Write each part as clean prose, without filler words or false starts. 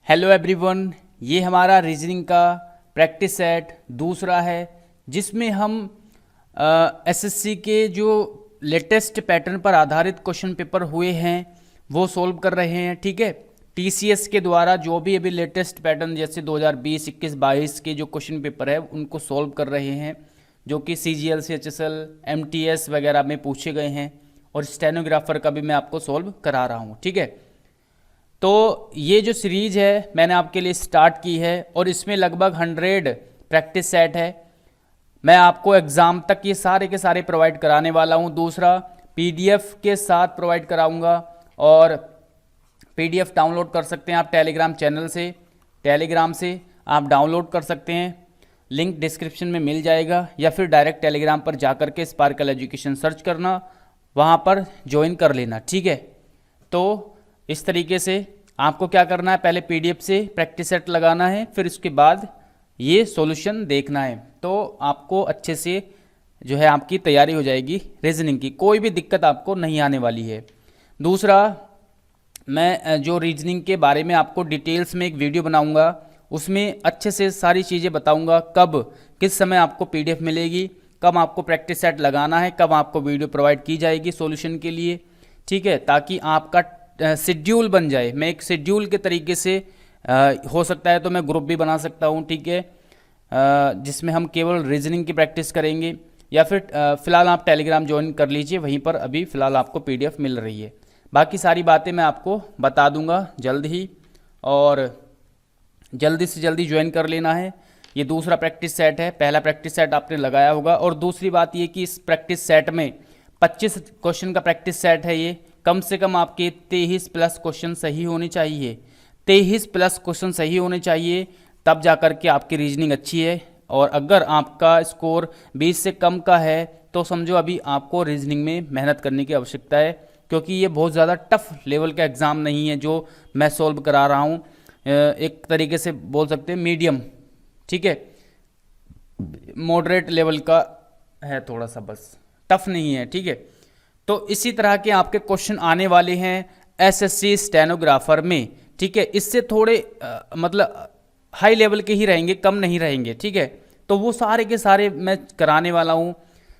Hello everyone, ये हमारा reasoning का प्रैक्टिस सेट दूसरा है जिसमें हम एसएससी के जो लेटेस्ट पैटर्न पर आधारित क्वेश्चन पेपर हुए हैं वो सॉल्व कर रहे हैं। ठीक है, टीसीएस के द्वारा जो भी अभी लेटेस्ट पैटर्न जैसे 2020, 21, 22 के जो क्वेश्चन पेपर है उनको सॉल्व कर रहे हैं, जो कि सीजीएल, सीएचएसएल, एमटीएस वगैरह में पूछे गए हैं, और स्टेनोग्राफर का भी मैं आपको सॉल्व करा रहा हूँ। ठीक है, तो ये जो सीरीज है मैंने आपके लिए स्टार्ट की है और इसमें लगभग 100 प्रैक्टिस सेट है। मैं आपको एग्ज़ाम तक ये सारे के सारे प्रोवाइड कराने वाला हूँ। दूसरा, पीडीएफ के साथ प्रोवाइड कराऊंगा और पीडीएफ डाउनलोड कर सकते हैं आप टेलीग्राम चैनल से, टेलीग्राम से आप डाउनलोड कर सकते हैं। लिंक डिस्क्रिप्शन में मिल जाएगा, या फिर डायरेक्ट टेलीग्राम पर जा कर के स्पार्कल एजुकेशन सर्च करना, वहाँ पर ज्वाइन कर लेना। ठीक है, तो इस तरीके से आपको क्या करना है, पहले पीडीएफ से प्रैक्टिस सेट लगाना है, फिर उसके बाद ये सॉल्यूशन देखना है, तो आपको अच्छे से जो है आपकी तैयारी हो जाएगी रीजनिंग की, कोई भी दिक्कत आपको नहीं आने वाली है। दूसरा, मैं जो रीजनिंग के बारे में आपको डिटेल्स में एक वीडियो बनाऊंगा, उसमें अच्छे से सारी चीज़ें बताऊंगा, कब किस समय आपको पीडीएफ मिलेगी, कब आपको प्रैक्टिस सेट लगाना है, कब आपको वीडियो प्रोवाइड की जाएगी सॉल्यूशन के लिए। ठीक है, ताकि आपका शेड्यूल बन जाए। मैं एक शेड्यूल के तरीके से हो सकता है तो मैं ग्रुप भी बना सकता हूँ। ठीक है, जिसमें हम केवल रीजनिंग की प्रैक्टिस करेंगे, या फिर फ़िलहाल आप टेलीग्राम ज्वाइन कर लीजिए, वहीं पर अभी फ़िलहाल आपको पीडीएफ मिल रही है। बाकी सारी बातें मैं आपको बता दूंगा जल्द ही, और जल्दी से जल्दी ज्वाइन कर लेना है। ये दूसरा प्रैक्टिस सेट है, पहला प्रैक्टिस सेट आपने लगाया होगा। और दूसरी बात ये कि इस प्रैक्टिस सेट में 25 क्वेश्चन का प्रैक्टिस सेट है। ये कम से कम आपके 23 प्लस क्वेश्चन सही होने चाहिए, 23 प्लस क्वेश्चन सही होने चाहिए, तब जाकर के आपकी रीजनिंग अच्छी है। और अगर आपका स्कोर 20 से कम का है तो समझो अभी आपको रीजनिंग में मेहनत करने की आवश्यकता है, क्योंकि ये बहुत ज़्यादा टफ लेवल का एग्ज़ाम नहीं है जो मैं सॉल्व करा रहा हूँ। एक तरीके से बोल सकते हैं मीडियम, ठीक है, मॉडरेट लेवल का है, थोड़ा सा बस टफ नहीं है। ठीक है, तो इसी तरह के आपके क्वेश्चन आने वाले हैं एसएससी स्टेनोग्राफर में। ठीक है, इससे थोड़े मतलब हाई लेवल के ही रहेंगे, कम नहीं रहेंगे। ठीक है, तो वो सारे के सारे मैं कराने वाला हूँ,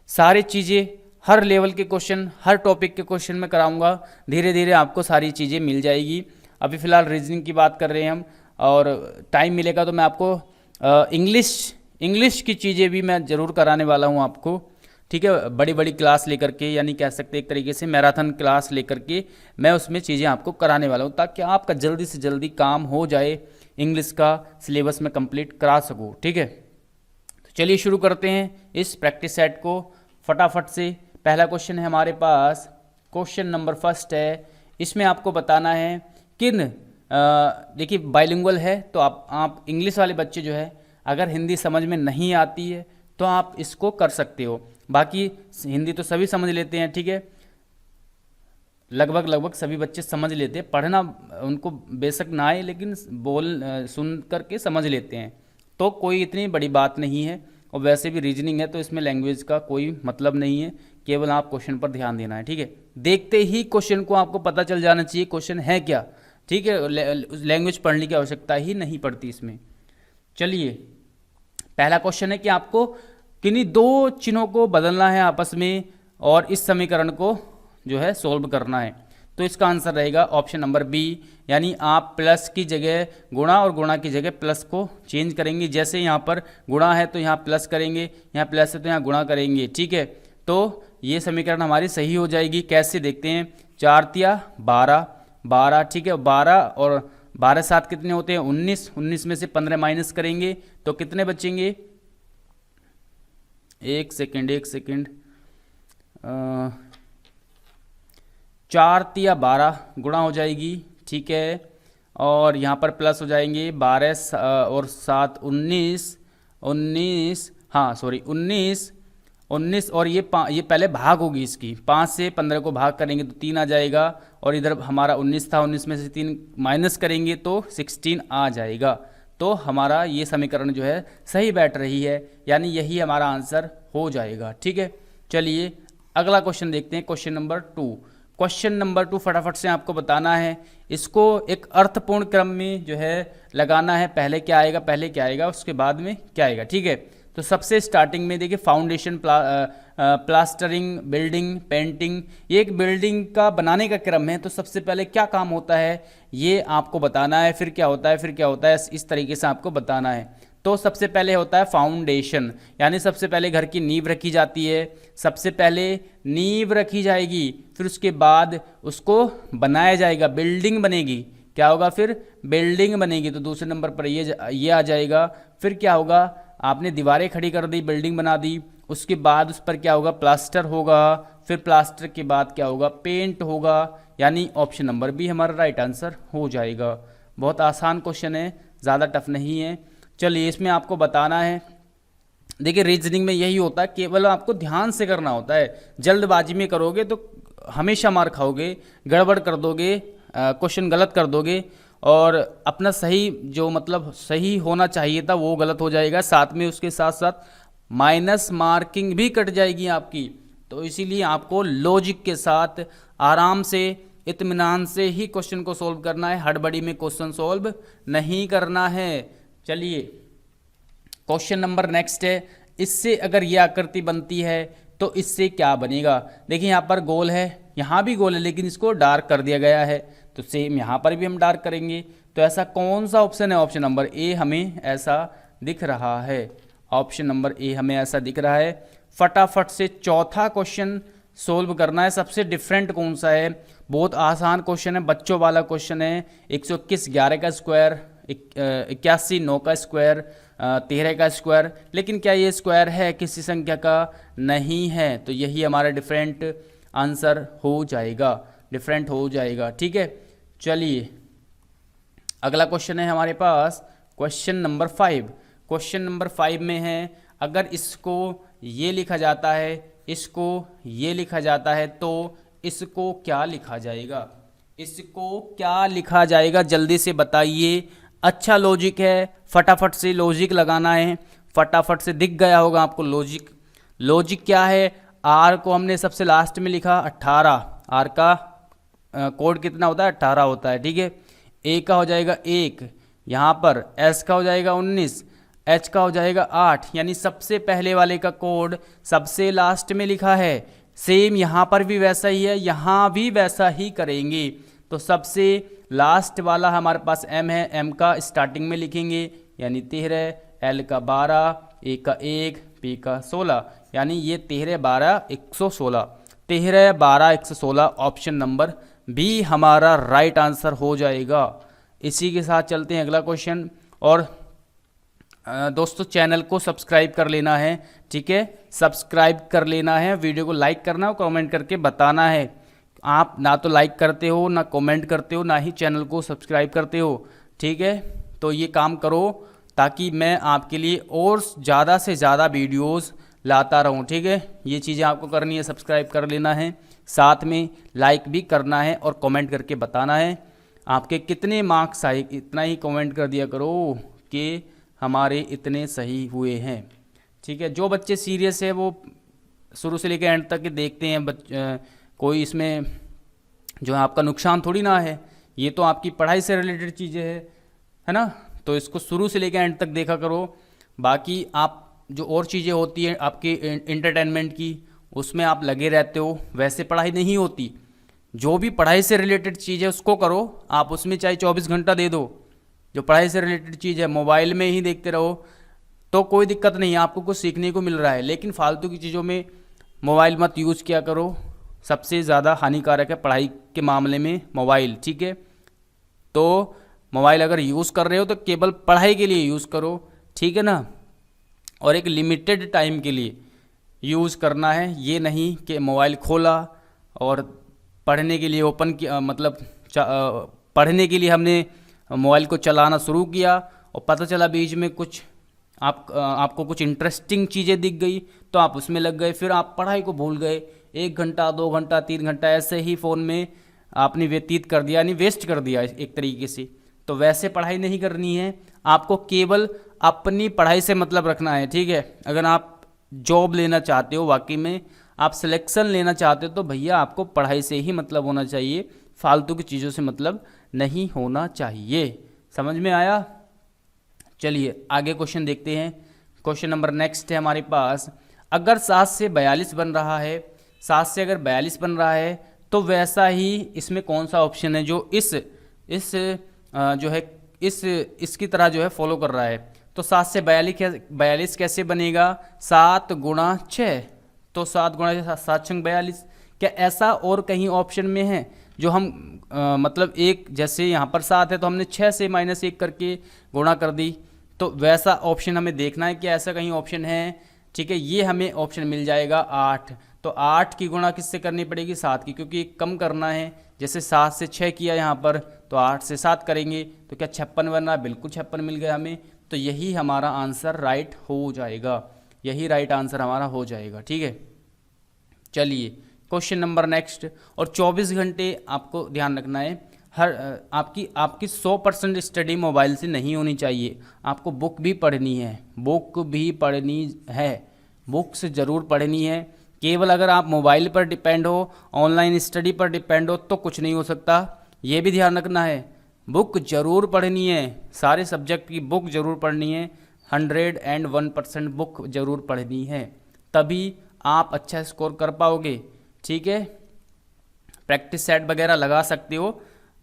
सारी चीज़ें, हर लेवल के क्वेश्चन, हर टॉपिक के क्वेश्चन मैं कराऊंगा। धीरे धीरे आपको सारी चीज़ें मिल जाएगी। अभी फ़िलहाल रीजनिंग की बात कर रहे हैं हम, और टाइम मिलेगा तो मैं आपको इंग्लिश की चीज़ें भी मैं ज़रूर कराने वाला हूँ आपको। ठीक है, बड़ी बड़ी क्लास लेकर के, यानी कह सकते एक तरीके से मैराथन क्लास लेकर के मैं उसमें चीज़ें आपको कराने वाला हूँ, ताकि आपका जल्दी से जल्दी काम हो जाए, इंग्लिश का सिलेबस में कंप्लीट करा सकूँ। ठीक है, तो चलिए शुरू करते हैं इस प्रैक्टिस सेट को फटाफट से। पहला क्वेश्चन है हमारे पास, क्वेश्चन नंबर फर्स्ट है। इसमें आपको बताना है किन, देखिए बाइलिंगुअल है तो आप इंग्लिश वाले बच्चे जो है, अगर हिंदी समझ में नहीं आती है तो आप इसको कर सकते हो, बाकी हिंदी तो सभी समझ लेते हैं। ठीक है, लगभग सभी बच्चे समझ लेते हैं, पढ़ना उनको बेशक ना आए लेकिन सुन करके समझ लेते हैं, तो कोई इतनी बड़ी बात नहीं है। और वैसे भी रीजनिंग है तो इसमें लैंग्वेज का कोई मतलब नहीं है, केवल आप क्वेश्चन पर ध्यान देना है। ठीक है, देखते ही क्वेश्चन को आपको पता चल जाना चाहिए क्वेश्चन है क्या। ठीक है, लैंग्वेज पढ़ने की आवश्यकता ही नहीं पड़ती इसमें। चलिए, पहला क्वेश्चन है कि आपको किन्हीं दो चिन्हों को बदलना है आपस में और इस समीकरण को जो है सोल्व करना है। तो इसका आंसर रहेगा ऑप्शन नंबर बी, यानी आप प्लस की जगह गुणा और गुणा की जगह प्लस को चेंज करेंगे। जैसे यहाँ पर गुणा है तो यहाँ प्लस करेंगे, यहाँ प्लस है तो यहाँ गुणा करेंगे। ठीक है, तो ये समीकरण हमारी सही हो जाएगी। कैसे देखते हैं, 4 तिया 12, ठीक है, 12 और 12 साथ कितने होते हैं 19, 19 में से 15 माइनस करेंगे तो कितने बचेंगे, एक सेकेंड, 4 तिया 12 गुणा हो जाएगी। ठीक है, और यहाँ पर प्लस हो जाएंगे 12 और 7 19, हाँ सॉरी 19 और ये पहले भाग होगी इसकी, 5 से 15 को भाग करेंगे तो 3 आ जाएगा, और इधर हमारा 19 था, 19 में से 3 माइनस करेंगे तो 16 आ जाएगा। तो हमारा ये समीकरण जो है सही बैठ रही है, यानी यही हमारा आंसर हो जाएगा। ठीक है, चलिए अगला क्वेश्चन देखते हैं, क्वेश्चन नंबर 2। क्वेश्चन नंबर 2 फटाफट से आपको बताना है, इसको एक अर्थपूर्ण क्रम में जो है लगाना है, पहले क्या आएगा पहले क्या आएगा उसके बाद में क्या आएगा, ठीक है। तो सबसे स्टार्टिंग में देखिए फाउंडेशन, प्लास्टरिंग, बिल्डिंग, पेंटिंग, ये एक बिल्डिंग का बनाने का क्रम है। तो सबसे पहले क्या काम होता है ये आपको बताना है, फिर क्या होता है फिर क्या होता है, इस तरीके से आपको बताना है। तो सबसे पहले होता है फाउंडेशन, यानी सबसे पहले घर की नींव रखी जाती है, सबसे पहले नींव रखी जाएगी, फिर उसके बाद उसको बनाया जाएगा, बिल्डिंग बनेगी, क्या होगा फिर बिल्डिंग बनेगी। तो दूसरे नंबर पर ये आ जाएगा। फिर क्या होगा, आपने दीवारें खड़ी कर दी, बिल्डिंग बना दी, उसके बाद उस पर क्या होगा प्लास्टर होगा, फिर प्लास्टर के बाद क्या होगा पेंट होगा, यानी ऑप्शन नंबर बी हमारा राइट आंसर हो जाएगा। बहुत आसान क्वेश्चन है, ज़्यादा टफ नहीं है। चलिए इसमें आपको बताना है, देखिए रीजनिंग में यही होता है, केवल आपको ध्यान से करना होता है, जल्दबाजी में करोगे तो हमेशा मार खाओगे, गड़बड़ कर दोगे, क्वेश्चन गलत कर दोगे और अपना सही जो मतलब सही होना चाहिए था वो गलत हो जाएगा, साथ में उसके साथ साथ माइनस मार्किंग भी कट जाएगी आपकी। तो इसीलिए आपको लॉजिक के साथ आराम से इत्मीनान से ही क्वेश्चन को सॉल्व करना है, हड़बड़ी में क्वेश्चन सॉल्व नहीं करना है। चलिए क्वेश्चन नंबर नेक्स्ट है, इससे अगर यह आकृति बनती है तो इससे क्या बनेगा। देखिए यहाँ पर गोल है, यहाँ भी गोल है लेकिन इसको डार्क कर दिया गया है, तो सेम यहाँ पर भी हम डार्क करेंगे। तो ऐसा कौन सा ऑप्शन है, ऑप्शन नंबर ए हमें ऐसा दिख रहा है, ऑप्शन नंबर ए हमें ऐसा दिख रहा है। फटाफट से चौथा क्वेश्चन सोल्व करना है। सबसे डिफरेंट कौन सा है, बहुत आसान क्वेश्चन है, बच्चों वाला क्वेश्चन है। 121 11 का स्क्वायर, 81 9 का स्क्वायर, 13 का स्क्वायर, लेकिन क्या ये स्क्वायर है किसी संख्या का, नहीं है। तो यही हमारा डिफरेंट आंसर हो जाएगा, डिफरेंट हो जाएगा, ठीक है। चलिए अगला क्वेश्चन है हमारे पास क्वेश्चन नंबर 5। क्वेश्चन नंबर 5 में है, अगर इसको ये लिखा जाता है, इसको ये लिखा जाता है तो इसको क्या लिखा जाएगा, इसको क्या लिखा जाएगा, जल्दी से बताइए। अच्छा लॉजिक है, फटाफट से लॉजिक लगाना है, फटाफट से दिख गया होगा आपको लॉजिक। लॉजिक क्या है, आर को हमने सबसे लास्ट में लिखा 18, आर का कोड कितना होता है 18 होता है, ठीक है। ए का हो जाएगा 1, यहाँ पर एस का हो जाएगा 19, एच का हो जाएगा 8, यानी सबसे पहले वाले का कोड सबसे लास्ट में लिखा है। सेम यहाँ पर भी वैसा ही है, यहाँ भी वैसा ही करेंगे। तो सबसे लास्ट वाला हमारे पास एम है, एम का स्टार्टिंग में लिखेंगे, यानी 13, एल का 12, ए का 1, पी का 16, यानी ये 13 12 116, 13 12 116 ऑप्शन नंबर बी हमारा राइट आंसर हो जाएगा। इसी के साथ चलते हैं अगला क्वेश्चन। और दोस्तों चैनल को सब्सक्राइब कर लेना है, ठीक है, सब्सक्राइब कर लेना है, वीडियो को लाइक करना और कमेंट करके बताना है। आप ना तो लाइक करते हो, ना कमेंट करते हो, ना ही चैनल को सब्सक्राइब करते हो, ठीक है। तो ये काम करो ताकि मैं आपके लिए और ज़्यादा से ज़्यादा वीडियोस लाता रहूं, ठीक है। ये चीज़ें आपको करनी है, सब्सक्राइब कर लेना है, साथ में लाइक भी करना है और कमेंट करके बताना है आपके कितने मार्क्स आए। इतना ही कमेंट कर दिया करो कि हमारे इतने सही हुए हैं, ठीक है। जो बच्चे सीरियस है वो शुरू से लेकर एंड तक देखते हैं, कोई इसमें जो है आपका नुकसान थोड़ी ना है, ये तो आपकी पढ़ाई से रिलेटेड चीज़ें है ना। तो इसको शुरू से लेकर एंड तक देखा करो। बाकी आप जो और चीज़ें होती हैं आपकी इंटरटेनमेंट की, उसमें आप लगे रहते हो, वैसे पढ़ाई नहीं होती। जो भी पढ़ाई से रिलेटेड चीज़ है उसको करो, आप उसमें चाहे 24 घंटा दे दो। जो पढ़ाई से रिलेटेड चीज़ है मोबाइल में ही देखते रहो तो कोई दिक्कत नहीं है, आपको कुछ सीखने को मिल रहा है। लेकिन फालतू की चीज़ों में मोबाइल मत यूज़ किया करो, सबसे ज़्यादा हानिकारक है पढ़ाई के मामले में मोबाइल, ठीक है। तो मोबाइल अगर यूज़ कर रहे हो तो केवल पढ़ाई के लिए यूज़ करो, ठीक है ना, और एक लिमिटेड टाइम के लिए यूज़ करना है। ये नहीं कि मोबाइल खोला और पढ़ने के लिए ओपन किया, मतलब पढ़ने के लिए हमने मोबाइल को चलाना शुरू किया और पता चला बीच में कुछ आपको कुछ इंटरेस्टिंग चीज़ें दिख गई तो आप उसमें लग गए, फिर आप पढ़ाई को भूल गए। 1 घंटा 2 घंटा 3 घंटा ऐसे ही फ़ोन में आपने व्यतीत कर दिया, यानी वेस्ट कर दिया एक तरीके से। तो वैसे पढ़ाई नहीं करनी है, आपको केवल अपनी पढ़ाई से मतलब रखना है, ठीक है। अगर आप जॉब लेना चाहते हो, वाकई में आप सिलेक्शन लेना चाहते हो तो भैया आपको पढ़ाई से ही मतलब होना चाहिए, फालतू की चीज़ों से मतलब नहीं होना चाहिए। समझ में आया? चलिए आगे क्वेश्चन देखते हैं। क्वेश्चन नंबर नेक्स्ट है हमारे पास, अगर 7 से 42 बन रहा है, 7 से अगर 42 बन रहा है तो वैसा ही इसमें कौन सा ऑप्शन है जो इस जो है इसकी तरह जो है फॉलो कर रहा है। तो 7 से 42 कैसे बनेगा? 7 गुणा 6, तो 7 गुणा 7 छंग 42। क्या ऐसा और कहीं ऑप्शन में है जो हम मतलब एक, जैसे यहाँ पर 7 है तो हमने 6 से -1 करके गुणा कर दी, तो वैसा ऑप्शन हमें देखना है कि ऐसा कहीं ऑप्शन है। ठीक है, ये हमें ऑप्शन मिल जाएगा 8। तो 8 की गुणा किससे करनी पड़ेगी? 7 की, क्योंकि कम करना है। जैसे 7 से 6 किया यहाँ पर, तो 8 से 7 करेंगे तो क्या 56 बन रहा है? बिल्कुल 56 मिल गया हमें। तो यही हमारा आंसर राइट हो जाएगा, यही राइट आंसर हमारा हो जाएगा। ठीक है, चलिए क्वेश्चन नंबर नेक्स्ट। और 24 घंटे आपको ध्यान रखना है, हर आपकी 100% स्टडी मोबाइल से नहीं होनी चाहिए। आपको बुक भी पढ़नी है, बुक भी पढ़नी है, बुक्स ज़रूर पढ़नी है। केवल अगर आप मोबाइल पर डिपेंड हो, ऑनलाइन स्टडी पर डिपेंड हो तो कुछ नहीं हो सकता। ये भी ध्यान रखना है, बुक जरूर पढ़नी है, सारे सब्जेक्ट की बुक जरूर पढ़नी है, 101% बुक जरूर पढ़नी है, तभी आप अच्छा स्कोर कर पाओगे। ठीक है, प्रैक्टिस सेट वगैरह लगा सकते हो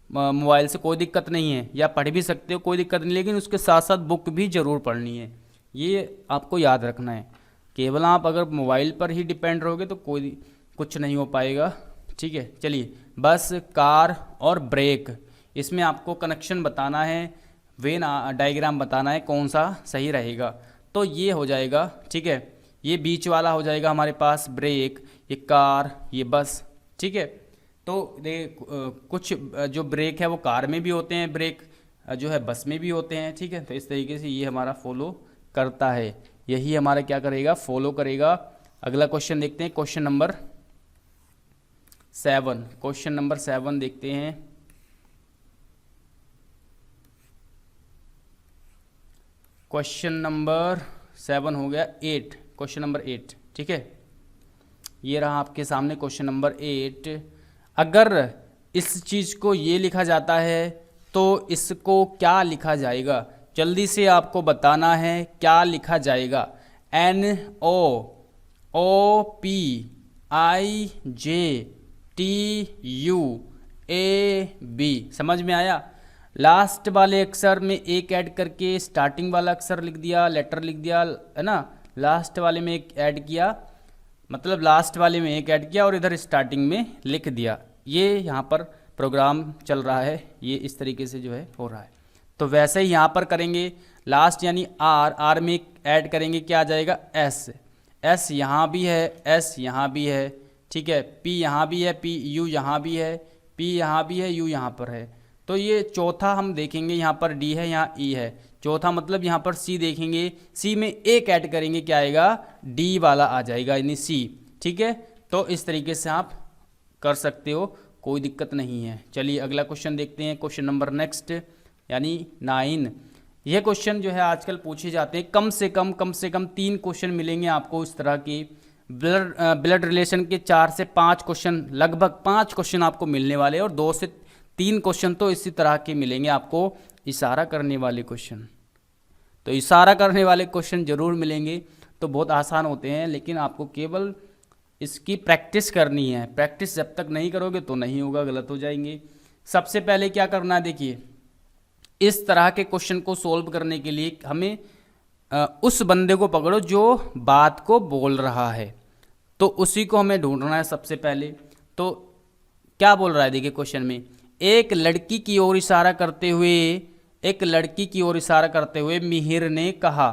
मोबाइल से, कोई दिक्कत नहीं है, या पढ़ भी सकते हो, कोई दिक्कत नहीं, लेकिन उसके साथ साथ बुक भी ज़रूर पढ़नी है, ये आपको याद रखना है। केवल आप अगर मोबाइल पर ही डिपेंड रहोगे तो कोई कुछ नहीं हो पाएगा। ठीक है, चलिए बस, कार और ब्रेक, इसमें आपको कनेक्शन बताना है, वेन डायग्राम बताना है कौन सा सही रहेगा। तो ये हो जाएगा, ठीक है, ये बीच वाला हो जाएगा हमारे पास ब्रेक, ये कार, ये बस। ठीक है, तो कुछ जो ब्रेक है वो कार में भी होते हैं, ब्रेक जो है बस में भी होते हैं। ठीक है, तो इस तरीके से ये हमारा फॉलो करता है, यही हमारा क्या करेगा? फॉलो करेगा। अगला क्वेश्चन देखते हैं, क्वेश्चन नंबर 7। क्वेश्चन नंबर 7 देखते हैं। क्वेश्चन नंबर 7 हो गया 8, क्वेश्चन नंबर 8। ठीक है, ये रहा आपके सामने क्वेश्चन नंबर 8। अगर इस चीज़ को ये लिखा जाता है तो इसको क्या लिखा जाएगा? जल्दी से आपको बताना है क्या लिखा जाएगा। NOPIJTUAB, समझ में आया? लास्ट वाले अक्षर में एक ऐड करके स्टार्टिंग वाला अक्षर लिख दिया, लेटर लिख दिया, है ना। लास्ट वाले में एक ऐड किया, मतलब लास्ट वाले में एक ऐड किया और इधर स्टार्टिंग में लिख दिया। ये यहाँ पर प्रोग्राम चल रहा है, ये इस तरीके से जो है हो रहा है। तो वैसे ही यहाँ पर करेंगे, लास्ट यानी आर में ऐड करेंगे, क्या आ जाएगा? एस यहाँ भी है, एस यहाँ भी है, ठीक है, पी यहाँ भी है, पी यू यहाँ भी है, पी यहाँ भी है, यू यहाँ पर है। तो ये चौथा हम देखेंगे, यहाँ पर डी है, यहाँ ई है, चौथा मतलब यहाँ पर सी देखेंगे, सी में एक ऐड करेंगे, क्या आएगा? डी वाला आ जाएगा, यानी सी। ठीक है, तो इस तरीके से आप कर सकते हो, कोई दिक्कत नहीं है। चलिए अगला क्वेश्चन देखते हैं, क्वेश्चन नंबर नेक्स्ट यानी 9। यह क्वेश्चन जो है आजकल पूछे जाते हैं, कम से कम 3 क्वेश्चन मिलेंगे आपको इस तरह की। ब्लड रिलेशन के 4 से 5 क्वेश्चन, लगभग 5 क्वेश्चन आपको मिलने वाले हैं, और 2 से 3 क्वेश्चन तो इसी तरह के मिलेंगे आपको, इशारा करने वाले क्वेश्चन। तो इशारा करने वाले क्वेश्चन जरूर मिलेंगे, तो बहुत आसान होते हैं, लेकिन आपको केवल इसकी प्रैक्टिस करनी है। प्रैक्टिस जब तक नहीं करोगे तो नहीं होगा, गलत हो जाएंगे। सबसे पहले क्या करना है, देखिए, इस तरह के क्वेश्चन को सोल्व करने के लिए हमें उस बंदे को पकड़ो जो बात को बोल रहा है, तो उसी को हमें ढूंढना है सबसे पहले। तो क्या बोल रहा है, देखिए क्वेश्चन में, एक लड़की की ओर इशारा करते हुए मिहिर ने कहा।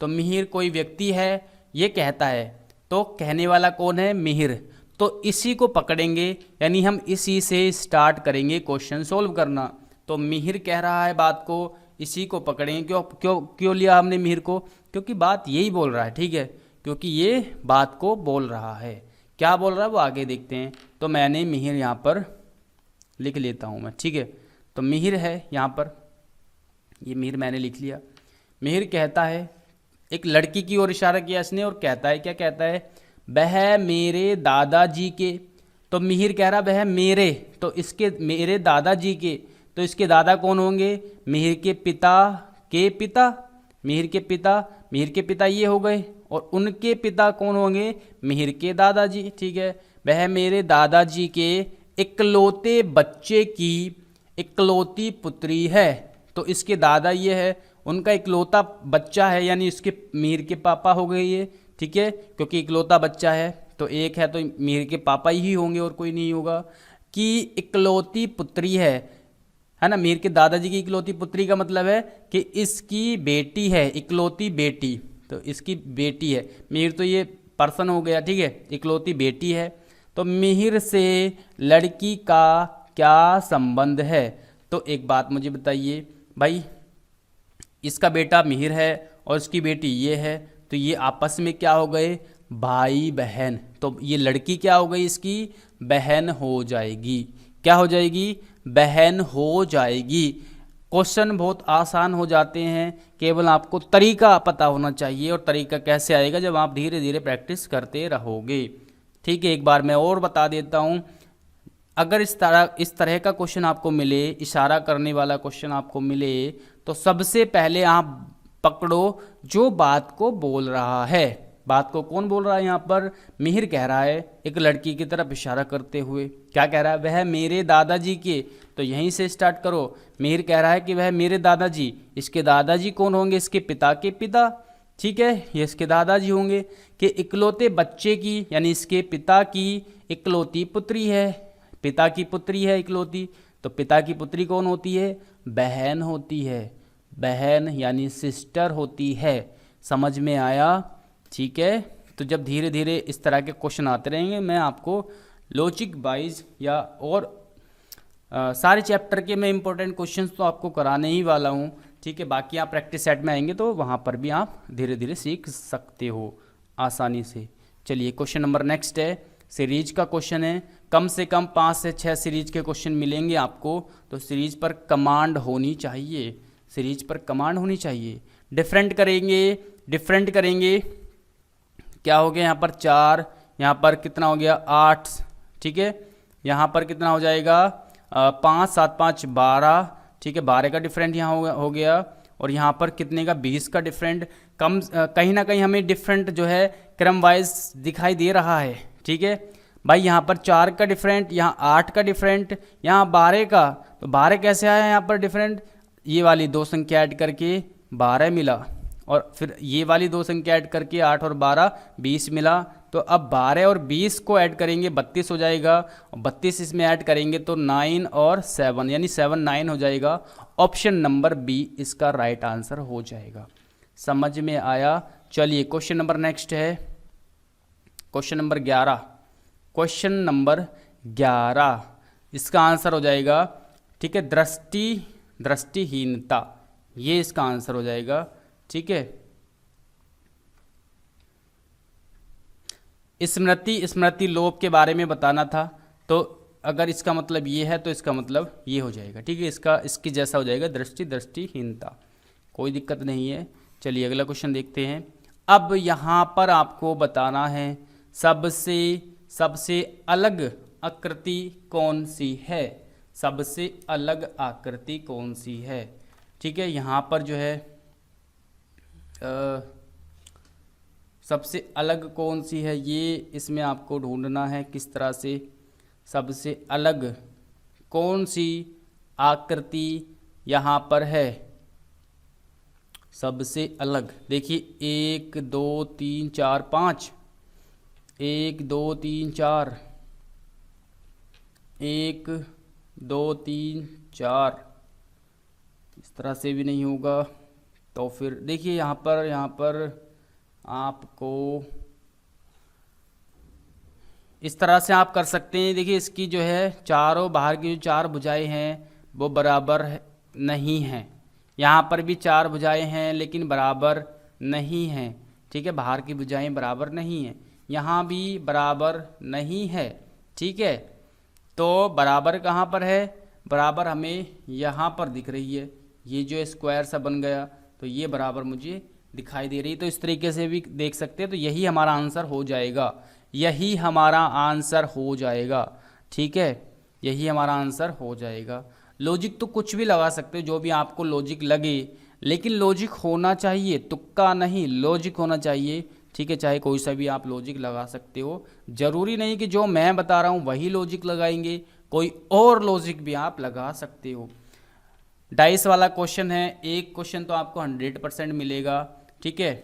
तो मिहिर कोई व्यक्ति है, ये कहता है, तो कहने वाला कौन है? मिहिर। तो इसी को पकड़ेंगे, यानी हम इसी से स्टार्ट करेंगे क्वेश्चन सोल्व करना। तो मिहिर कह रहा है बात को, इसी को पकड़ेंगे। क्यों लिया हमने मिहिर को? क्योंकि बात यही बोल रहा है, ठीक है, क्योंकि ये बात को बोल रहा है। क्या बोल रहा है वो आगे देखते हैं। तो मैंने मिहिर यहाँ पर लिख लेता हूँ मैं, ठीक है। तो मिहिर है यहाँ पर, ये मिहिर मैंने लिख लिया। मिहिर कहता है, एक लड़की की ओर इशारा किया इसने, और कहता है, क्या कहता है? वह मेरे दादाजी के, तो मिहिर कह रहा वह मेरे, तो इसके मेरे दादाजी के, तो इसके दादा कौन होंगे? मिहिर के पिता के पिता, मिहिर के पिता, मिहिर के पिता ये हो गए, और उनके पिता कौन होंगे? मिहिर के दादाजी। ठीक है, वह मेरे दादाजी के इकलौते बच्चे की इकलौती पुत्री है, तो इसके दादा ये है, उनका इकलौता बच्चा है, यानी इसके मिहिर के पापा हो गए ये। ठीक है, क्योंकि इकलौता बच्चा है तो एक है, तो मिहिर के पापा ही होंगे और कोई नहीं होगा। कि इकलौती पुत्री है ना, मिहिर के दादाजी की इकलौती पुत्री का मतलब है कि इसकी बेटी है, इकलौती बेटी, तो इसकी बेटी है। मिहिर तो ये पर्सन हो गया, ठीक है, इकलौती बेटी है। तो मिहिर से लड़की का क्या संबंध है? तो एक बात मुझे बताइए भाई, इसका बेटा मिहिर है और इसकी बेटी ये है, तो ये आपस में क्या हो गए? भाई बहन। तो ये लड़की क्या हो गई? इसकी बहन हो जाएगी। क्या हो जाएगी? बहन हो जाएगी। क्वेश्चन बहुत आसान हो जाते हैं, केवल आपको तरीका पता होना चाहिए, और तरीका कैसे आएगा? जब आप धीरे धीरे प्रैक्टिस करते रहोगे। ठीक है, एक बार मैं और बता देता हूँ। अगर इस तरह का क्वेश्चन आपको मिले, इशारा करने वाला क्वेश्चन आपको मिले, तो सबसे पहले आप पकड़ो जो बात को बोल रहा है। बात को कौन बोल रहा है? यहाँ पर मिहिर कह रहा है एक लड़की की तरफ इशारा करते हुए। क्या कह रहा है? वह मेरे दादाजी के, तो यहीं से स्टार्ट करो। मिहिर कह रहा है कि वह मेरे दादाजी, इसके दादाजी कौन होंगे? इसके पिता के पिता। ठीक है, ये इसके दादाजी होंगे। कि इकलौते बच्चे की, यानी इसके पिता की इकलौती पुत्री है, पिता की पुत्री है इकलौती, तो पिता की पुत्री कौन होती है? बहन होती है। बहन यानी सिस्टर होती है। समझ में आया? ठीक है, तो जब धीरे धीरे इस तरह के क्वेश्चन आते रहेंगे, मैं आपको लॉजिक वाइज या और सारे चैप्टर के मैं इंपॉर्टेंट क्वेश्चंस तो आपको कराने ही वाला हूँ। ठीक है, बाकी आप प्रैक्टिस सेट में आएंगे तो वहाँ पर भी आप धीरे धीरे सीख सकते हो आसानी से। चलिए, क्वेश्चन नंबर नेक्स्ट है, सीरीज का क्वेश्चन है। कम से कम 5 से 6 सीरीज के क्वेश्चन मिलेंगे आपको, तो सीरीज पर कमांड होनी चाहिए, सीरीज पर कमांड होनी चाहिए। डिफरेंट करेंगे। क्या हो गया यहाँ पर? 4, यहाँ पर कितना हो गया? 8। ठीक है, यहाँ पर कितना हो जाएगा? 5 7 5 12। ठीक है, 12 का डिफरेंट यहाँ हो गया, और यहाँ पर कितने का? 20 का डिफरेंट। कहीं ना कहीं हमें डिफरेंट जो है क्रम वाइज दिखाई दे रहा है। ठीक है भाई, यहाँ पर 4 का डिफरेंट, यहाँ 8 का डिफरेंट, यहाँ 12 का, तो 12 कैसे आया यहाँ पर डिफरेंट? ये वाली 2 संख्या ऐड करके 12 मिला, और फिर ये वाली 2 संख्या ऐड करके 8 और 12 20 मिला। तो अब 12 और 20 को ऐड करेंगे 32 हो जाएगा, और 32 इसमें ऐड करेंगे तो 9 और 7, यानी 7 9 हो जाएगा। ऑप्शन नंबर बी इसका राइट आंसर हो जाएगा। समझ में आया? चलिए, क्वेश्चन नंबर नेक्स्ट है, क्वेश्चन नंबर 11। क्वेश्चन नंबर 11 इसका आंसर हो जाएगा, ठीक है, दृष्टिहीनता, ये इसका आंसर हो जाएगा। ठीक है, स्मृति लोप के बारे में बताना था, तो अगर इसका मतलब ये है तो इसका मतलब ये हो जाएगा। ठीक है, इसकी जैसा हो जाएगा, दृष्टिहीनता, कोई दिक्कत नहीं है। चलिए अगला क्वेश्चन देखते हैं। अब यहाँ पर आपको बताना है सबसे अलग आकृति कौन सी है, सबसे अलग आकृति कौन सी है। ठीक है, यहाँ पर जो है सबसे अलग कौन सी है, ये इसमें आपको ढूंढना है किस तरह से सबसे अलग कौन सी आकृति यहाँ पर है। सबसे अलग देखिए 1 2 3 4 5, 1 2 3 4, 1 2 3 4, इस तरह से भी नहीं होगा। तो फिर देखिए यहाँ पर आपको इस तरह से आप कर सकते हैं। देखिए इसकी जो है चारों बाहर की जो 4 भुजाएं हैं वो बराबर नहीं हैं। यहाँ पर भी 4 भुजाएं हैं लेकिन बराबर नहीं हैं। ठीक है, बाहर की भुजाएं बराबर नहीं हैं, यहाँ भी बराबर नहीं है। ठीक है, तो बराबर कहाँ पर है? बराबर हमें यहाँ पर दिख रही है, ये जो स्क्वायर सा बन गया, तो ये बराबर मुझे दिखाई दे रही, तो इस तरीके से भी देख सकते हैं। तो यही हमारा आंसर हो जाएगा, यही हमारा आंसर हो जाएगा। ठीक है, यही हमारा आंसर हो जाएगा। लॉजिक तो कुछ भी लगा सकते हो, जो भी आपको लॉजिक लगे, लेकिन लॉजिक होना चाहिए, तुक्का नहीं, लॉजिक होना चाहिए। ठीक है, चाहे कोई सा भी आप लॉजिक लगा सकते हो, जरूरी नहीं कि जो मैं बता रहा हूँ वही लॉजिक लगाएंगे, कोई और लॉजिक भी आप लगा सकते हो। डाइस वाला क्वेश्चन है, एक क्वेश्चन तो आपको 100% मिलेगा। ठीक है,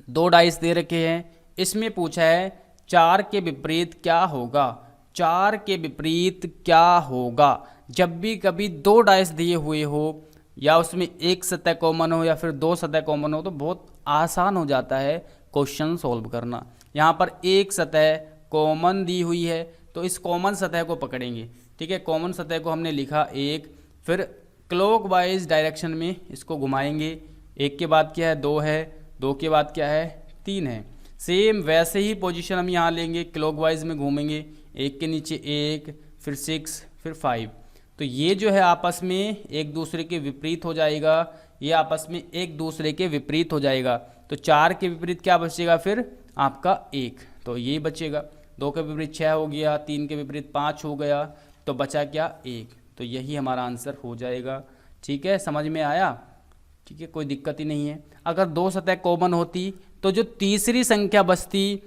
2 डाइस दे रखे हैं, इसमें पूछा है 4 के विपरीत क्या होगा। 4 के विपरीत क्या होगा। जब भी कभी 2 डाइस दिए हुए हो या उसमें एक सतह कॉमन हो या फिर 2 सतह कॉमन हो, तो बहुत आसान हो जाता है क्वेश्चन सॉल्व करना। यहाँ पर एक सतह कॉमन दी हुई है, तो इस कॉमन सतह को पकड़ेंगे। ठीक है, कॉमन सतह को हमने लिखा 1, फिर क्लॉकवाइज डायरेक्शन में इसको घुमाएंगे। 1 के बाद क्या है, 2 है, 2 के बाद क्या है, 3 है। सेम वैसे ही पोजीशन हम यहाँ लेंगे, क्लॉकवाइज में घूमेंगे, 1 के नीचे 1, फिर 6, फिर 5। तो ये जो है आपस में एक दूसरे के विपरीत हो जाएगा, ये आपस में एक दूसरे के विपरीत हो जाएगा। तो 4 के विपरीत क्या बचेगा फिर आपका 1, तो ये बचेगा। 2 के विपरीत 6 हो गया, 3 के विपरीत 5 हो गया, तो बचा क्या 1। तो यही हमारा आंसर हो जाएगा। ठीक है, समझ में आया। ठीक है, कोई दिक्कत ही नहीं है। अगर 2 सतह कॉमन होती तो जो तीसरी संख्या बचती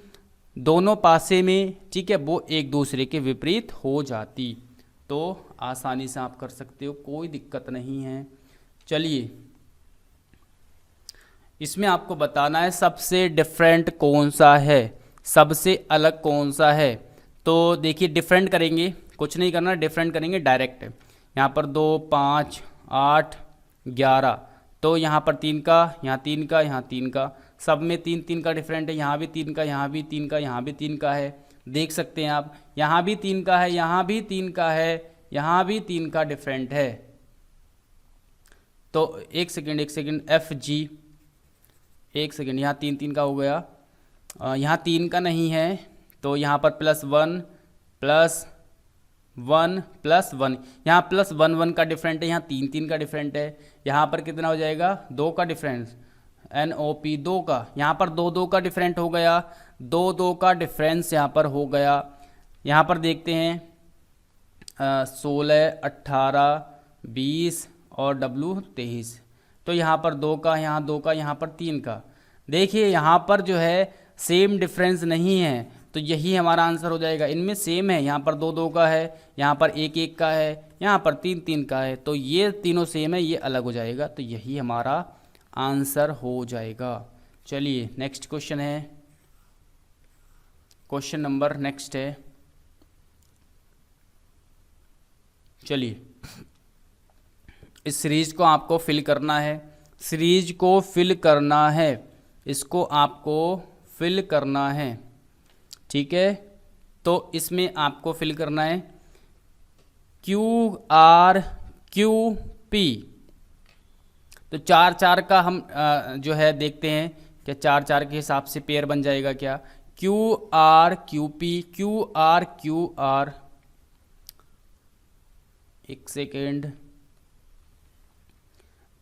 दोनों पासे में, ठीक है, वो एक दूसरे के विपरीत हो जाती। तो आसानी से आप कर सकते हो, कोई दिक्कत नहीं है। चलिए, इसमें आपको बताना है सबसे डिफरेंट कौन सा है, सबसे अलग कौन सा है। तो देखिए, डिफरेंट करेंगे, कुछ नहीं करना, डिफरेंट करेंगे डायरेक्ट। यहाँ पर 2, 5, 8, 11, तो यहाँ पर 3 का, यहाँ 3 का, यहाँ 3 का, सब में 3 3 का डिफरेंट है। यहाँ भी 3 का, यहाँ भी 3 का, यहाँ भी 3 का है। देख सकते हैं आप, यहाँ भी 3 का है, यहाँ भी 3 का है, यहाँ भी 3 का डिफरेंट है। तो एक सेकेंड, FG, एक सेकेंड, यहाँ 3 3 का हो गया, यहाँ 3 का नहीं है, तो यहाँ पर +1 +1 +1, यहाँ +1 1 का डिफरेंट है, यहाँ 3 3 का डिफरेंट है। यहाँ पर कितना हो जाएगा, 2 का डिफरेंस, NOP 2 का। यहाँ पर 2 2 का डिफरेंट हो गया, 2 2 का डिफरेंस यहाँ पर हो गया। यहाँ पर देखते हैं 16, 18, 20 और W 23, तो यहाँ पर 2 का, यहाँ 2 का, यहाँ पर 3 का। देखिए यहाँ पर जो है सेम डिफरेंस नहीं है, तो यही हमारा आंसर हो जाएगा। इनमें सेम है, यहाँ पर 2 2 का है, यहाँ पर 1 1 का है, यहाँ पर 3 3 का है, तो ये तीनों सेम है, ये अलग हो जाएगा। तो यही हमारा आंसर हो जाएगा। चलिए, नेक्स्ट क्वेश्चन है, क्वेश्चन नंबर नेक्स्ट है। चलिए, इस सीरीज को आपको फिल करना है, सीरीज को फिल करना है, इसको आपको फिल करना है। ठीक है, तो इसमें आपको फिल करना है QRQP। तो 4 4 का हम जो है देखते हैं कि 4 4 के हिसाब से पेयर बन जाएगा क्या, QRQP, QR, एक सेकेंड।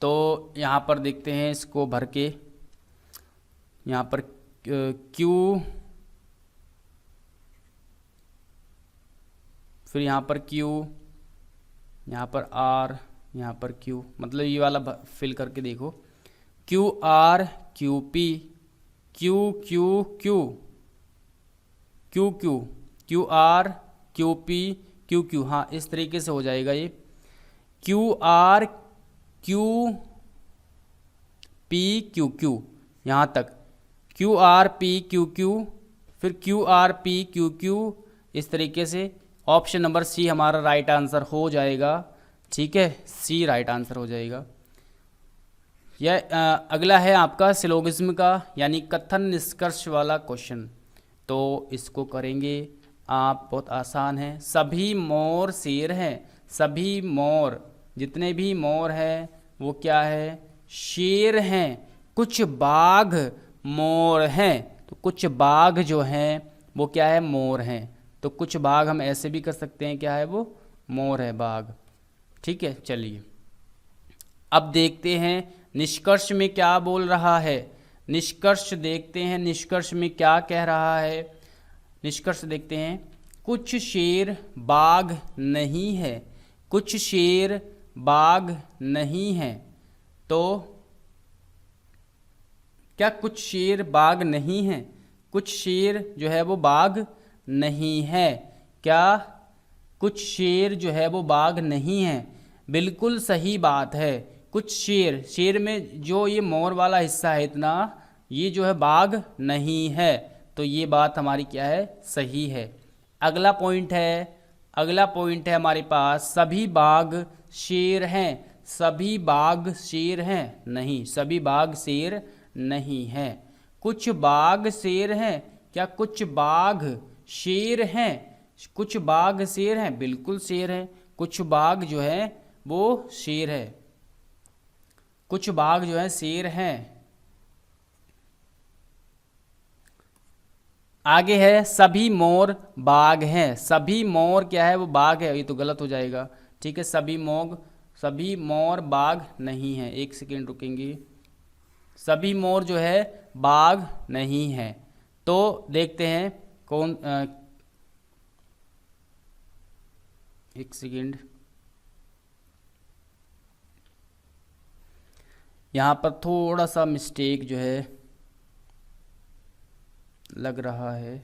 तो यहाँ पर देखते हैं इसको भर के, यहाँ पर Q, फिर यहाँ पर Q, यहाँ पर R, यहाँ पर Q, मतलब ये वाला फिल करके देखो, QRQP, QQQ, QQ, QRQP, QQ, हाँ इस तरीके से हो जाएगा ये, QRQPQQ, यहाँ तक QRPQQ, फिर QRPQQ, इस तरीके से। ऑप्शन नंबर सी हमारा राइट आंसर हो जाएगा। ठीक है, सी राइट आंसर हो जाएगा। यह अगला है आपका सिलोगिज्म का, यानी कथन निष्कर्ष वाला क्वेश्चन। तो इसको करेंगे आप, बहुत आसान है। सभी मोर शेर हैं, सभी मोर, जितने भी मोर हैं वो क्या है, शेर हैं। कुछ बाघ मोर हैं, तो कुछ बाघ जो हैं वो क्या है, मोर हैं। तो कुछ बाघ हम ऐसे भी कर सकते हैं, क्या है वो, मोर है, बाघ। ठीक है, चलिए अब देखते हैं निष्कर्ष में क्या बोल रहा है, निष्कर्ष देखते हैं, निष्कर्ष में क्या कह रहा है। निष्कर्ष देखते हैं, कुछ शेर बाघ नहीं है, कुछ शेर बाघ नहीं है। तो क्या कुछ शेर बाघ नहीं है, कुछ शेर जो है वो बाघ नहीं है। क्या कुछ शेर जो है वो बाघ नहीं है, बिल्कुल सही बात है। कुछ शेर, शेर में जो ये मोर वाला हिस्सा है इतना, ये जो है बाघ नहीं है। तो ये बात हमारी क्या है, सही है। अगला पॉइंट है, अगला पॉइंट है हमारे पास, सभी बाघ शेर हैं, सभी बाघ शेर हैं नहीं, सभी बाघ शेर नहीं है। कुछ बाघ शेर हैं, क्या कुछ बाघ शेर हैं, कुछ बाघ शेर हैं, बिल्कुल शेर हैं। कुछ बाघ जो है वो शेर है, कुछ बाघ जो है शेर हैं। आगे है, सभी मोर बाघ हैं, सभी मोर क्या है वो बाघ है, ये तो गलत हो जाएगा। ठीक है, सभी मोर बाघ नहीं है। एक सेकेंड रुकेंगे, सभी मोर जो है बाघ नहीं है। तो देखते हैं कौन एक सेकेंड, यहाँ पर थोड़ा सा मिस्टेक जो है लग रहा है।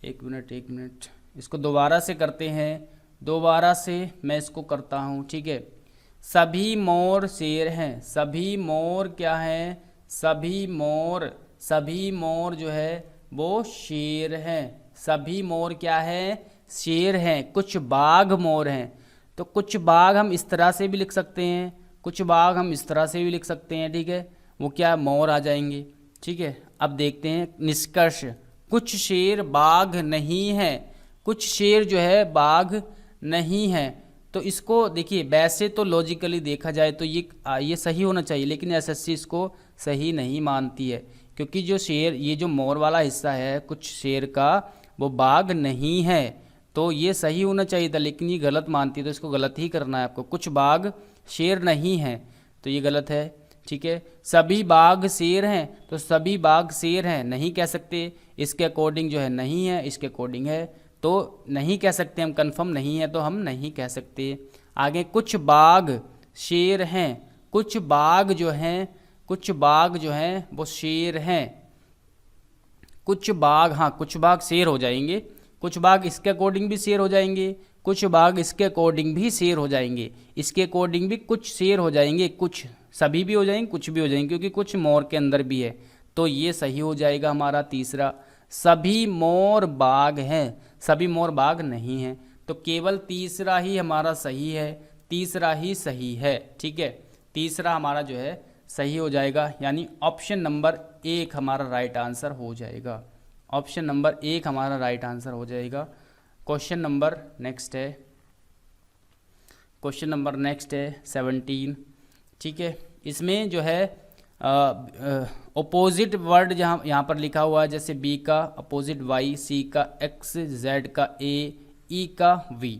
एक मिनट, इसको दोबारा से करते हैं, दोबारा से मैं इसको करता हूँ। ठीक है, सभी मोर शेर हैं, सभी मोर क्या हैं, सभी मोर जो है वो शेर हैं, सभी मोर क्या है, शेर हैं। कुछ बाघ मोर हैं, तो कुछ बाघ हम इस तरह से भी लिख सकते हैं, कुछ बाघ हम इस तरह से भी लिख सकते हैं। ठीक है, वो क्या मोर आ जाएंगे। ठीक है, अब देखते हैं निष्कर्ष, कुछ शेर बाघ नहीं है, कुछ शेर जो है बाघ नहीं है। तो इसको देखिए, वैसे तो लॉजिकली देखा जाए तो ये सही होना चाहिए, लेकिन एसएससी इसको सही नहीं मानती है, क्योंकि जो शेर, ये जो मोर वाला हिस्सा है कुछ शेर का, वो बाघ नहीं है। तो ये सही होना चाहिए था, लेकिन ये गलत मानती है, तो इसको गलत ही करना है आपको। कुछ बाघ शेर नहीं है, तो ये गलत है। ठीक है, सभी बाघ शेर हैं, तो सभी बाघ शेर हैं नहीं कह सकते, इसके अकॉर्डिंग जो है नहीं है, इसके अकॉर्डिंग है, तो नहीं कह सकते हम, कंफर्म नहीं है तो हम नहीं कह सकते। आगे, कुछ बाघ शेर हैं, कुछ बाघ जो हैं, कुछ बाघ जो हैं वो शेर हैं। कुछ बाघ, हाँ कुछ बाघ शेर हो जाएंगे, कुछ बाघ इसके अकॉर्डिंग भी शेर हो जाएंगे, कुछ बाघ इसके अकॉर्डिंग भी शेर हो जाएंगे, इसके अकॉर्डिंग भी कुछ शेर हो जाएंगे, कुछ सभी भी हो जाएंगे, कुछ भी हो जाएंगे, क्योंकि कुछ मोर के अंदर भी है। तो ये सही हो जाएगा हमारा तीसरा, सभी मोर बाघ हैं, सभी मोर बाघ नहीं हैं। तो केवल तीसरा ही हमारा सही है, तीसरा ही सही है। ठीक है, तीसरा हमारा जो है सही हो जाएगा, यानी ऑप्शन नंबर 1 हमारा राइट आंसर हो जाएगा, ऑप्शन नंबर 1 हमारा राइट आंसर हो जाएगा। क्वेश्चन नंबर नेक्स्ट है, क्वेश्चन नंबर नेक्स्ट है 17। ठीक है, इसमें जो है अपोजिट वर्ड जहाँ यहाँ पर लिखा हुआ है, जैसे बी का अपोजिट वाई, सी का एक्स, जेड का ए, ई का वी।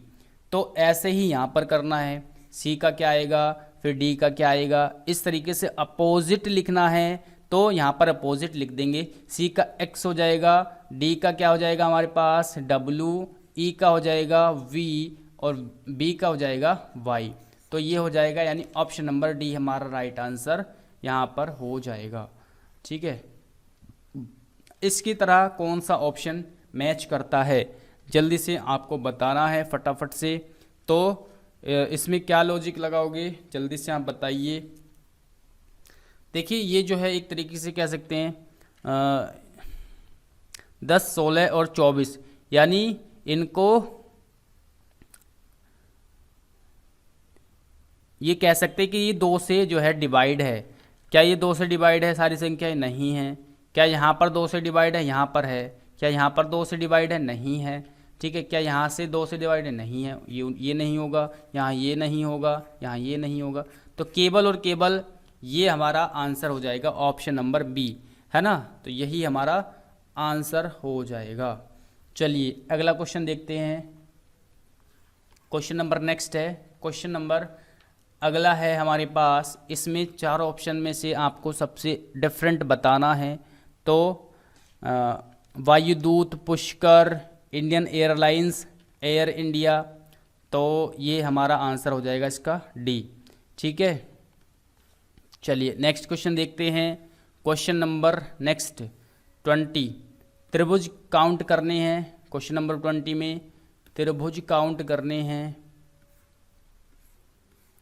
तो ऐसे ही यहाँ पर करना है, सी का क्या आएगा, फिर डी का क्या आएगा, इस तरीके से अपोजिट लिखना है। तो यहाँ पर अपोजिट लिख देंगे, सी का एक्स हो जाएगा, डी का क्या हो जाएगा हमारे पास डब्लू, ई का हो जाएगा वी, और बी का हो जाएगा वाई। तो ये हो जाएगा, यानी ऑप्शन नंबर डी हमारा राइट आंसर यहाँ पर हो जाएगा। ठीक है, इसकी तरह कौन सा ऑप्शन मैच करता है, जल्दी से आपको बताना है फटाफट से। तो इसमें क्या लॉजिक लगाओगे, जल्दी से आप बताइए। देखिए, ये जो है एक तरीके से कह सकते हैं 10, 16 और 24, यानी इनको ये कह सकते हैं कि ये 2 से जो है डिवाइड है। क्या ये 2 से डिवाइड है सारी संख्याएं? नहीं है। क्या यहाँ पर 2 से डिवाइड है? यहाँ पर है। क्या यहाँ पर 2 से डिवाइड है? नहीं है। ठीक है, क्या यहाँ से 2 से डिवाइड है? नहीं है, ये नहीं होगा, यहाँ ये नहीं होगा, यहाँ ये नहीं होगा। तो केवल और केवल ये हमारा आंसर हो जाएगा ऑप्शन नंबर बी, है ना। तो यही हमारा आंसर हो जाएगा। चलिए अगला क्वेश्चन देखते हैं। क्वेश्चन नंबर नेक्स्ट है, क्वेश्चन नंबर अगला है हमारे पास, इसमें चार ऑप्शन में से आपको सबसे डिफरेंट बताना है। तो Vayudoot, Pushkar, Indian airlines, air India, तो ये हमारा आंसर हो जाएगा इसका डी। ठीक है, चलिए नेक्स्ट क्वेश्चन देखते हैं। क्वेश्चन नंबर नेक्स्ट 20, त्रिभुज काउंट करने हैं। क्वेश्चन नंबर 20 में त्रिभुज काउंट करने हैं,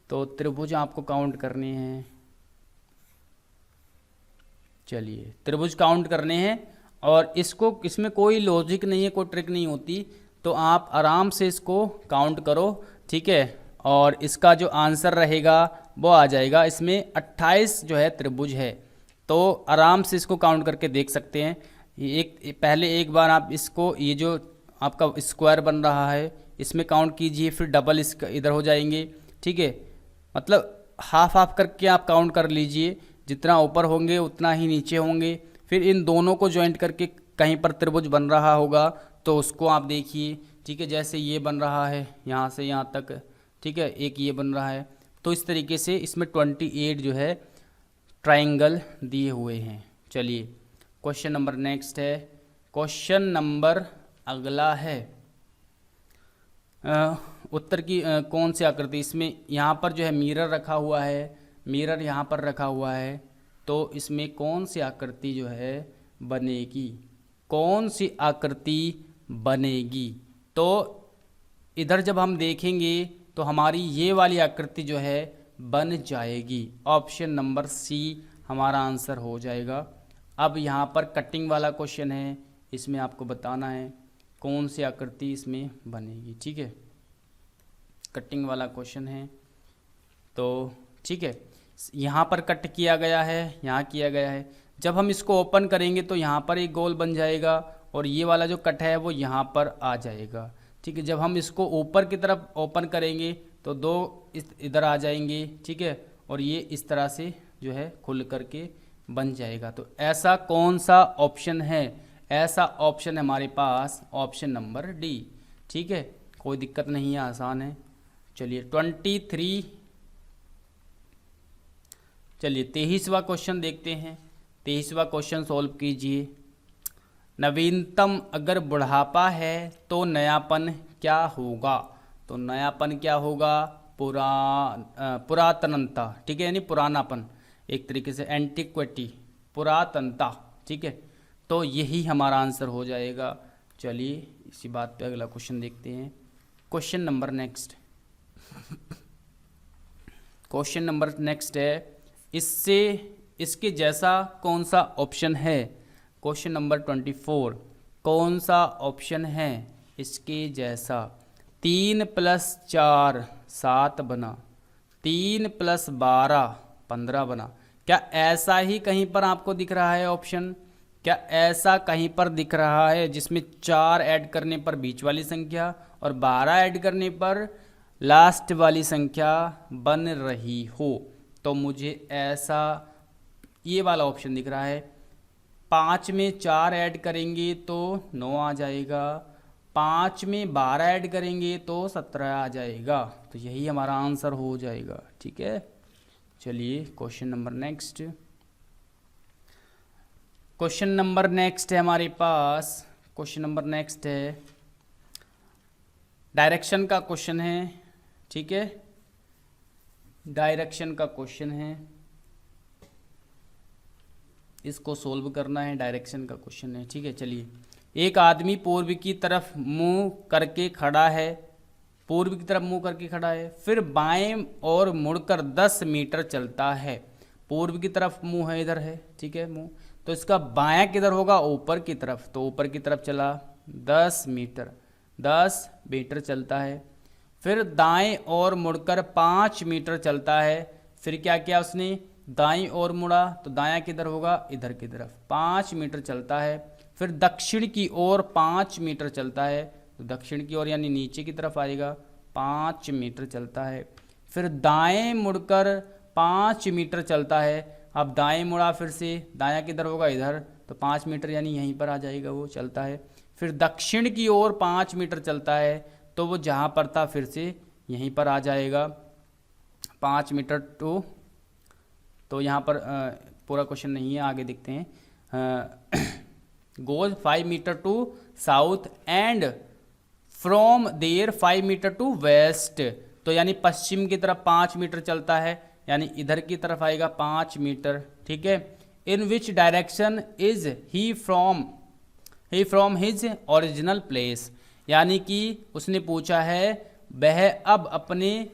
तो त्रिभुज आपको काउंट करने हैं। चलिए त्रिभुज काउंट करने हैं, और इसमें कोई लॉजिक नहीं है, कोई ट्रिक नहीं होती, तो आप आराम से इसको काउंट करो। ठीक है, और इसका जो आंसर रहेगा वो आ जाएगा। इसमें 28 जो है त्रिभुज है, तो आराम से इसको काउंट करके देख सकते हैं। पहले एक बार आप इसको, ये जो आपका स्क्वायर बन रहा है इसमें काउंट कीजिए, फिर डबल इसका इधर हो जाएंगे। ठीक है, मतलब हाफ हाफ करके आप काउंट कर लीजिए, जितना ऊपर होंगे उतना ही नीचे होंगे। फिर इन दोनों को ज्वाइंट करके कहीं पर त्रिभुज बन रहा होगा तो उसको आप देखिए। ठीक है, जैसे ये बन रहा है यहाँ से यहाँ तक, ठीक है, एक ये बन रहा है, तो इस तरीके से इसमें 28 जो है ट्रायंगल दिए हुए हैं। चलिए क्वेश्चन नंबर नेक्स्ट है। क्वेश्चन नंबर अगला है उत्तर की कौन सी आकृति, इसमें यहाँ पर जो है मिरर रखा हुआ है, मिरर यहाँ पर रखा हुआ है, तो इसमें कौन सी आकृति जो है बनेगी, कौन सी आकृति बनेगी। तो इधर जब हम देखेंगे तो हमारी ये वाली आकृति जो है बन जाएगी। ऑप्शन नंबर सी हमारा आंसर हो जाएगा। अब यहाँ पर कटिंग वाला क्वेश्चन है, इसमें आपको बताना है कौन सी आकृति इसमें बनेगी। ठीक है, कटिंग वाला क्वेश्चन है, तो ठीक है, यहाँ पर कट किया गया है, यहाँ किया गया है। जब हम इसको ओपन करेंगे तो यहाँ पर एक गोल बन जाएगा, और ये वाला जो कट है वो यहाँ पर आ जाएगा। ठीक है, जब हम इसको ऊपर की तरफ ओपन करेंगे तो दो इधर आ जाएंगे। ठीक है, और ये इस तरह से जो है खुल करके बन जाएगा। तो ऐसा कौन सा ऑप्शन है, ऐसा ऑप्शन है हमारे पास ऑप्शन नंबर डी। ठीक है, कोई दिक्कत नहीं है, आसान है। चलिए 23, चलिए 23वां क्वेश्चन देखते हैं। 23वां क्वेश्चन सॉल्व कीजिए। नवीनतम अगर बुढ़ापा है तो नयापन क्या होगा। तो नयापन क्या होगा, पुरातनता। ठीक है, यानी पुरानापन, एक तरीके से एंटिक्विटी, पुरातनता। ठीक है, तो यही हमारा आंसर हो जाएगा। चलिए इसी बात पे अगला क्वेश्चन देखते हैं। Question number next, question number next है, इससे इसके जैसा कौन सा ऑप्शन है। क्वेश्चन नंबर 24, कौन सा ऑप्शन है इसके जैसा। 3 + 4 7 बना, 3 + 12 15 बना। क्या ऐसा ही कहीं पर आपको दिख रहा है ऑप्शन, क्या ऐसा कहीं पर दिख रहा है जिसमें 4 ऐड करने पर बीच वाली संख्या और 12 ऐड करने पर लास्ट वाली संख्या बन रही हो। तो मुझे ऐसा ये वाला ऑप्शन दिख रहा है। 5 में 4 ऐड करेंगे तो 9 आ जाएगा, 5 में 12 ऐड करेंगे तो 17 आ जाएगा। तो यही हमारा आंसर हो जाएगा। ठीक है, चलिए question number next, question number next है हमारे पास। क्वेश्चन नंबर नेक्स्ट है, डायरेक्शन का क्वेश्चन है। ठीक है, डायरेक्शन का क्वेश्चन है, इसको सोल्व करना है। डायरेक्शन का क्वेश्चन है। ठीक है, चलिए, एक आदमी पूर्व की तरफ मुंह करके खड़ा है, पूर्व की तरफ मुंह करके खड़ा है, फिर बाएं और मुड़कर 10 मीटर चलता है। पूर्व की तरफ मुंह है, इधर है। ठीक है, मुंह, तो इसका बायां किधर होगा, ऊपर की तरफ। तो ऊपर की तरफ चला 10 मीटर, 10 मीटर चलता है। फिर दाएं और मुड़कर 5 मीटर चलता है। फिर क्या किया उसने, दाईं ओर मुड़ा, तो दायां किधर होगा, इधर की तरफ, 5 मीटर चलता है। फिर दक्षिण की ओर 5 मीटर चलता है, तो दक्षिण की ओर यानी नीचे की तरफ आएगा, 5 मीटर चलता है। फिर दाएं मुड़कर 5 मीटर चलता है। अब दाएं मुड़ा, फिर से दायां किधर होगा, इधर, तो 5 मीटर यानी यहीं पर आ जाएगा, वो चलता है। फिर दक्षिण की ओर 5 मीटर चलता है, तो वो जहाँ पर था फिर से यहीं पर आ जाएगा, 5 मीटर टू, तो यहाँ पर पूरा क्वेश्चन नहीं है, आगे देखते हैं। Goes 5 metre to south and from there 5 metre to west, तो यानी पश्चिम की तरफ 5 मीटर चलता है, यानी इधर की तरफ आएगा 5 मीटर, ठीक है। In which direction is he from his original place, यानी कि उसने पूछा है वह अब अपने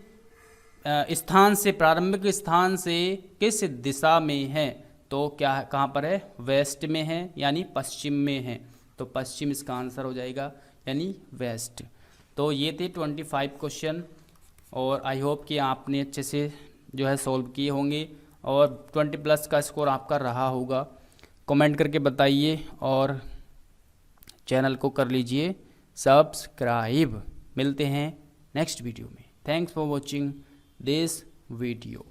स्थान से, प्रारंभिक स्थान से किस दिशा में है, तो क्या कहाँ पर है, वेस्ट में है, यानी पश्चिम में है, तो पश्चिम इसका आंसर हो जाएगा, यानी वेस्ट। तो ये थे 25 क्वेश्चन, और आई होप कि आपने अच्छे से जो है सॉल्व किए होंगे और 20+ का स्कोर आपका रहा होगा। कमेंट करके बताइए और चैनल को कर लीजिए सब्सक्राइब। मिलते हैं नेक्स्ट वीडियो में। Thanks for watching this video.